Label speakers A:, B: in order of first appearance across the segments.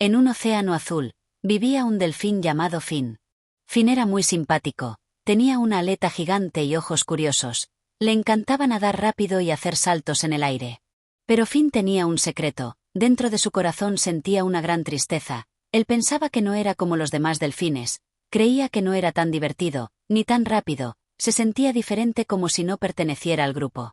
A: En un océano azul, vivía un delfín llamado Finn. Finn era muy simpático, tenía una aleta gigante y ojos curiosos. Le encantaba nadar rápido y hacer saltos en el aire. Pero Finn tenía un secreto, dentro de su corazón sentía una gran tristeza. Él pensaba que no era como los demás delfines, creía que no era tan divertido, ni tan rápido, se sentía diferente como si no perteneciera al grupo.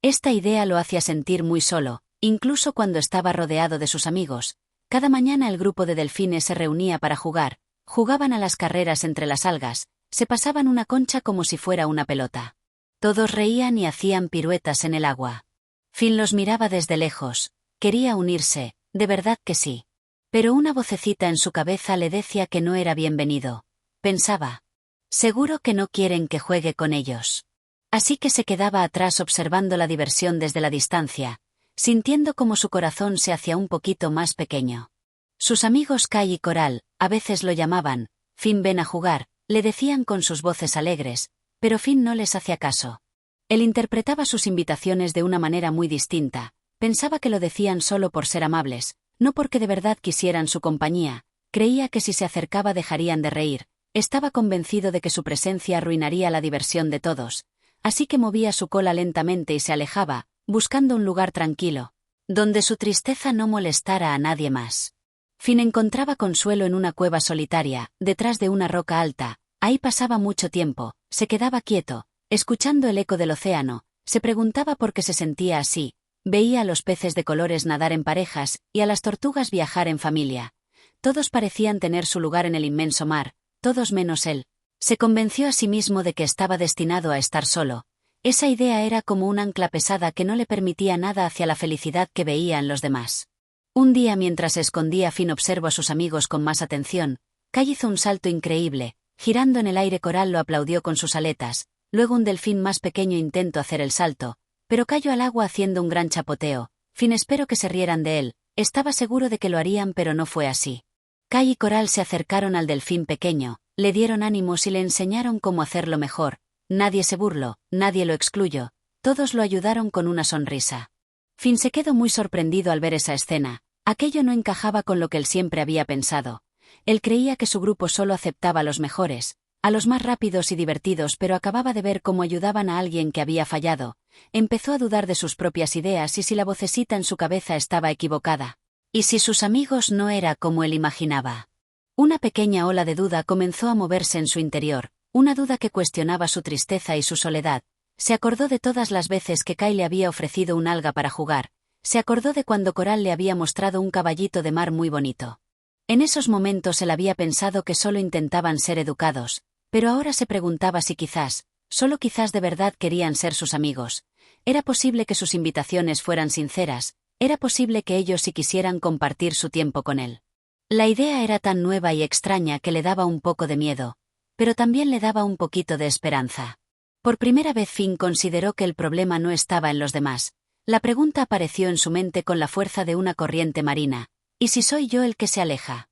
A: Esta idea lo hacía sentir muy solo, incluso cuando estaba rodeado de sus amigos. Cada mañana el grupo de delfines se reunía para jugar, jugaban a las carreras entre las algas, se pasaban una concha como si fuera una pelota. Todos reían y hacían piruetas en el agua. Finn los miraba desde lejos, quería unirse, de verdad que sí. Pero una vocecita en su cabeza le decía que no era bienvenido. Pensaba, seguro que no quieren que juegue con ellos. Así que se quedaba atrás observando la diversión desde la distancia, sintiendo como su corazón se hacía un poquito más pequeño. Sus amigos Kai y Coral, a veces lo llamaban, Finn ven a jugar, le decían con sus voces alegres, pero Finn no les hacía caso. Él interpretaba sus invitaciones de una manera muy distinta, pensaba que lo decían solo por ser amables, no porque de verdad quisieran su compañía, creía que si se acercaba dejarían de reír, estaba convencido de que su presencia arruinaría la diversión de todos, así que movía su cola lentamente y se alejaba, buscando un lugar tranquilo, donde su tristeza no molestara a nadie más. Finn encontraba consuelo en una cueva solitaria, detrás de una roca alta, ahí pasaba mucho tiempo, se quedaba quieto, escuchando el eco del océano, se preguntaba por qué se sentía así, veía a los peces de colores nadar en parejas y a las tortugas viajar en familia. Todos parecían tener su lugar en el inmenso mar, todos menos él. Se convenció a sí mismo de que estaba destinado a estar solo. Esa idea era como un ancla pesada que no le permitía nada hacia la felicidad que veía en los demás. Un día mientras se escondía Finn observó a sus amigos con más atención. Kai hizo un salto increíble, girando en el aire. Coral lo aplaudió con sus aletas, luego un delfín más pequeño intentó hacer el salto, pero cayó al agua haciendo un gran chapoteo. Finn esperó que se rieran de él, estaba seguro de que lo harían pero no fue así. Kai y Coral se acercaron al delfín pequeño, le dieron ánimos y le enseñaron cómo hacerlo mejor. Nadie se burló, nadie lo excluyó, todos lo ayudaron con una sonrisa. Finn se quedó muy sorprendido al ver esa escena, aquello no encajaba con lo que él siempre había pensado. Él creía que su grupo solo aceptaba a los mejores, a los más rápidos y divertidos, pero acababa de ver cómo ayudaban a alguien que había fallado. Empezó a dudar de sus propias ideas y si la vocecita en su cabeza estaba equivocada. Y si sus amigos no era como él imaginaba. Una pequeña ola de duda comenzó a moverse en su interior, una duda que cuestionaba su tristeza y su soledad. Se acordó de todas las veces que Kai le había ofrecido un alga para jugar, se acordó de cuando Coral le había mostrado un caballito de mar muy bonito. En esos momentos él había pensado que solo intentaban ser educados, pero ahora se preguntaba si quizás, solo quizás de verdad querían ser sus amigos. Era posible que sus invitaciones fueran sinceras, era posible que ellos sí quisieran compartir su tiempo con él. La idea era tan nueva y extraña que le daba un poco de miedo, pero también le daba un poquito de esperanza. Por primera vez Finn consideró que el problema no estaba en los demás. La pregunta apareció en su mente con la fuerza de una corriente marina. ¿Y si soy yo el que se aleja?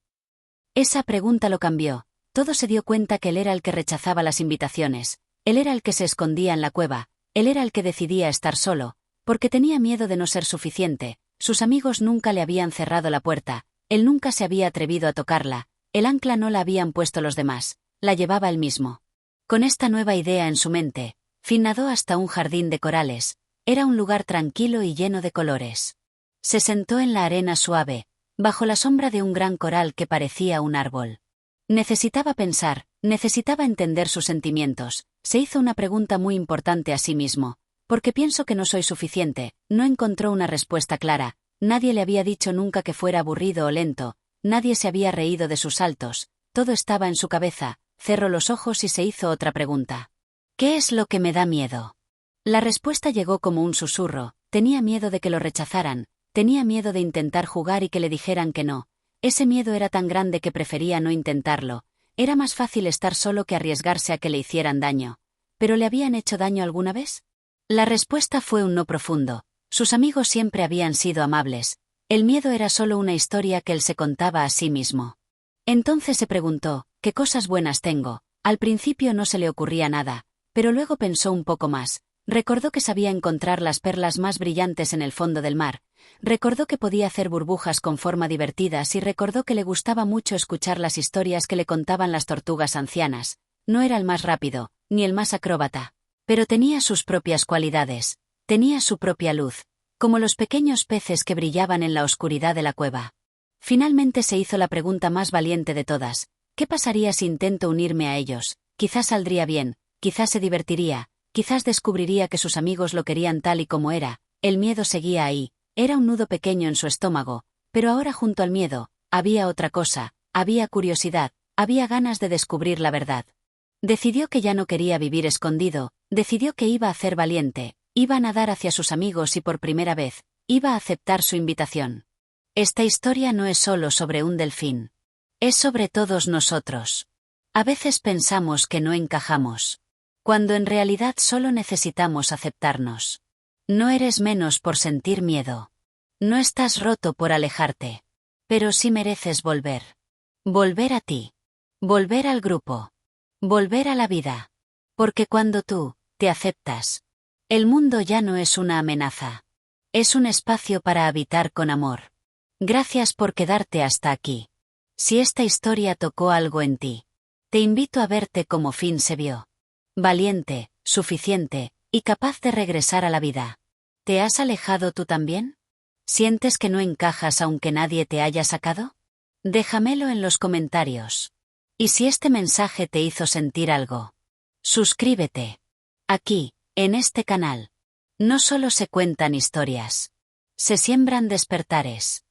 A: Esa pregunta lo cambió. Todo se dio cuenta que él era el que rechazaba las invitaciones, él era el que se escondía en la cueva, él era el que decidía estar solo, porque tenía miedo de no ser suficiente. Sus amigos nunca le habían cerrado la puerta, él nunca se había atrevido a tocarla, el ancla no la habían puesto los demás, la llevaba él mismo. Con esta nueva idea en su mente, Finn nadó hasta un jardín de corales, era un lugar tranquilo y lleno de colores. Se sentó en la arena suave, bajo la sombra de un gran coral que parecía un árbol. Necesitaba pensar, necesitaba entender sus sentimientos, se hizo una pregunta muy importante a sí mismo. ¿Por qué pienso que no soy suficiente? No encontró una respuesta clara, nadie le había dicho nunca que fuera aburrido o lento, nadie se había reído de sus saltos, todo estaba en su cabeza, cerró los ojos y se hizo otra pregunta. ¿Qué es lo que me da miedo? La respuesta llegó como un susurro, tenía miedo de que lo rechazaran, tenía miedo de intentar jugar y que le dijeran que no. Ese miedo era tan grande que prefería no intentarlo, era más fácil estar solo que arriesgarse a que le hicieran daño. ¿Pero le habían hecho daño alguna vez? La respuesta fue un no profundo, sus amigos siempre habían sido amables, el miedo era solo una historia que él se contaba a sí mismo. Entonces se preguntó, ¿qué cosas buenas tengo? Al principio no se le ocurría nada, pero luego pensó un poco más, Recordó que sabía encontrar las perlas más brillantes en el fondo del mar, recordó que podía hacer burbujas con forma divertidas y recordó que le gustaba mucho escuchar las historias que le contaban las tortugas ancianas. No era el más rápido, ni el más acróbata, pero tenía sus propias cualidades, tenía su propia luz, como los pequeños peces que brillaban en la oscuridad de la cueva. Finalmente se hizo la pregunta más valiente de todas: ¿qué pasaría si intento unirme a ellos? Quizás saldría bien, quizás se divertiría, quizás descubriría que sus amigos lo querían tal y como era. El miedo seguía ahí, era un nudo pequeño en su estómago, pero ahora junto al miedo, había otra cosa, había curiosidad, había ganas de descubrir la verdad. Decidió que ya no quería vivir escondido, decidió que iba a ser valiente, iba a nadar hacia sus amigos y por primera vez, iba a aceptar su invitación. Esta historia no es solo sobre un delfín. Es sobre todos nosotros. A veces pensamos que no encajamos, cuando en realidad solo necesitamos aceptarnos. No eres menos por sentir miedo. No estás roto por alejarte. Pero sí mereces volver. Volver a ti. Volver al grupo. Volver a la vida. Porque cuando tú te aceptas, el mundo ya no es una amenaza. Es un espacio para habitar con amor. Gracias por quedarte hasta aquí. Si esta historia tocó algo en ti, te invito a verte como Finn se vio. Valiente, suficiente, y capaz de regresar a la vida. ¿Te has alejado tú también? ¿Sientes que no encajas aunque nadie te haya sacado? Déjamelo en los comentarios. Y si este mensaje te hizo sentir algo, suscríbete. Aquí, en este canal, no solo se cuentan historias, se siembran despertares.